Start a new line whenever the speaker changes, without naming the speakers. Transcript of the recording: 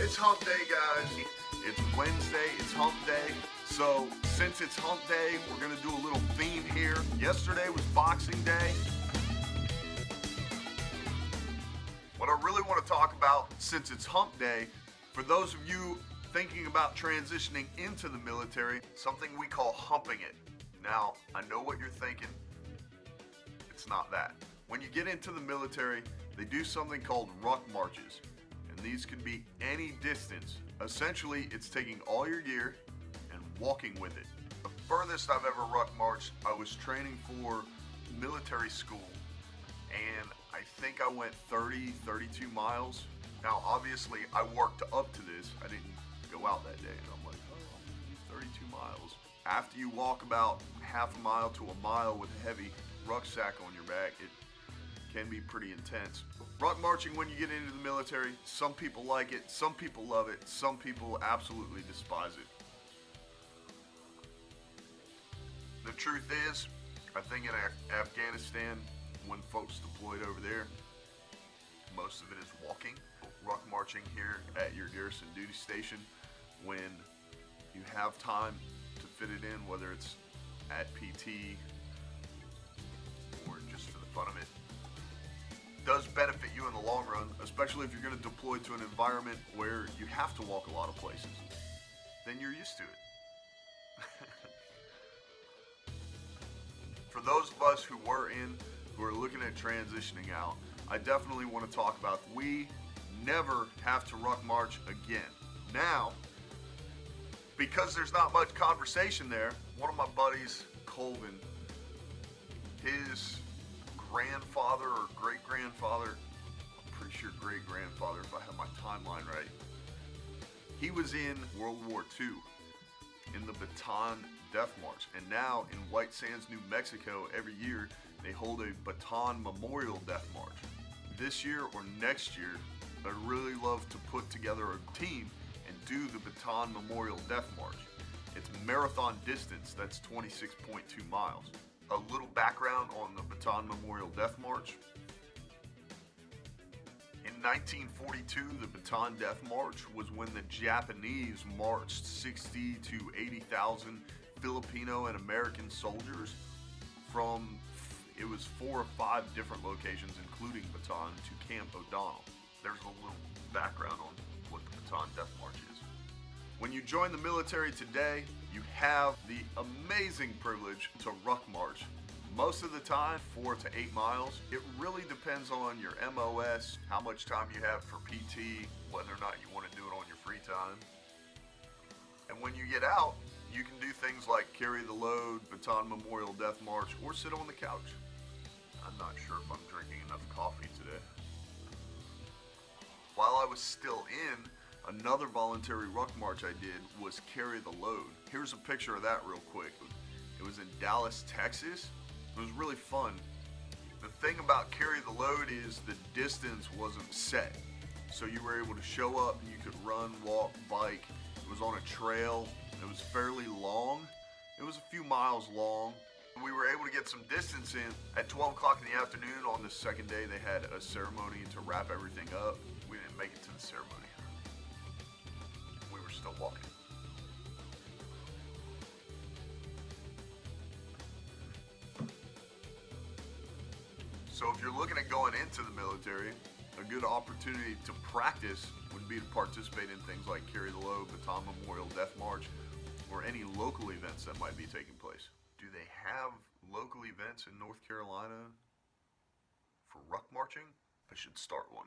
It's Hump Day, guys. It's Wednesday, it's Hump Day. So, since it's Hump Day, we're going to do a little theme here. Yesterday was Boxing Day. What I really want to talk about, since it's Hump Day, for those of you thinking about transitioning into the military, something we call humping it. Now, I know what you're thinking. It's not that. When you get into the military, they do something called ruck marches. And these can be any distance. Essentially, it's taking all your gear and walking with it. The furthest I've ever ruck marched, I was training for military school. And I think I went 32 miles. Now, obviously, I worked up to this. I didn't go out that day. And I'm like, oh, I'm gonna do 32 miles. After you walk about half a mile to a mile with a heavy rucksack on your back, it can be pretty intense. Ruck marching when you get into the military, some people like it, some people love it, some people absolutely despise it. The truth is, I think in Afghanistan, when folks deployed over there, most of it is walking. Ruck marching here at your garrison duty station, when you have time to fit it in, whether it's at PT or just for the fun of it, does benefit you in the long run, especially if you're going to deploy to an environment where you have to walk a lot of places. Then you're used to it. For those of us who are looking at transitioning out, I definitely want to talk about we never have to ruck march again. Now, because there's not much conversation there, one of my buddies, Colvin, his grandfather or great-grandfather, I'm pretty sure great-grandfather if I have my timeline right, he was in World War II in the Bataan Death March. And now in White Sands, New Mexico, every year they hold a Bataan Memorial Death March. This year or next year, I'd really love to put together a team and do the Bataan Memorial Death March. It's marathon distance, that's 26.2 miles. A little background on the Bataan Memorial Death March. In 1942, the Bataan Death March was when the Japanese marched 60 to 80,000 Filipino and American soldiers from, it was 4 or 5 different locations, including Bataan, to Camp O'Donnell. There's a little background on what the Bataan Death March is. When you join the military today, you have the amazing privilege to ruck march. Most of the time, 4 to 8 miles. It really depends on your MOS, how much time you have for PT, whether or not you want to do it on your free time. And when you get out, you can do things like carry the load, Bataan Memorial Death March, or sit on the couch. I'm not sure if I'm drinking enough coffee today. While I was still in, another voluntary ruck march I did was carry the load. Here's a picture of that real quick. It was in Dallas, Texas. It was really fun. The thing about carry the load is the distance wasn't set. So you were able to show up and you could run, walk, bike. It was on a trail. It was fairly long. It was a few miles long. We were able to get some distance in. At 12 o'clock in the afternoon on the second day, they had a ceremony to wrap everything up. We didn't make it to the ceremony. We were still walking. So if you're looking at going into the military, a good opportunity to practice would be to participate in things like Carry the Load, Bataan Memorial Death March, or any local events that might be taking place. Do they have local events in North Carolina for ruck marching? I should start one.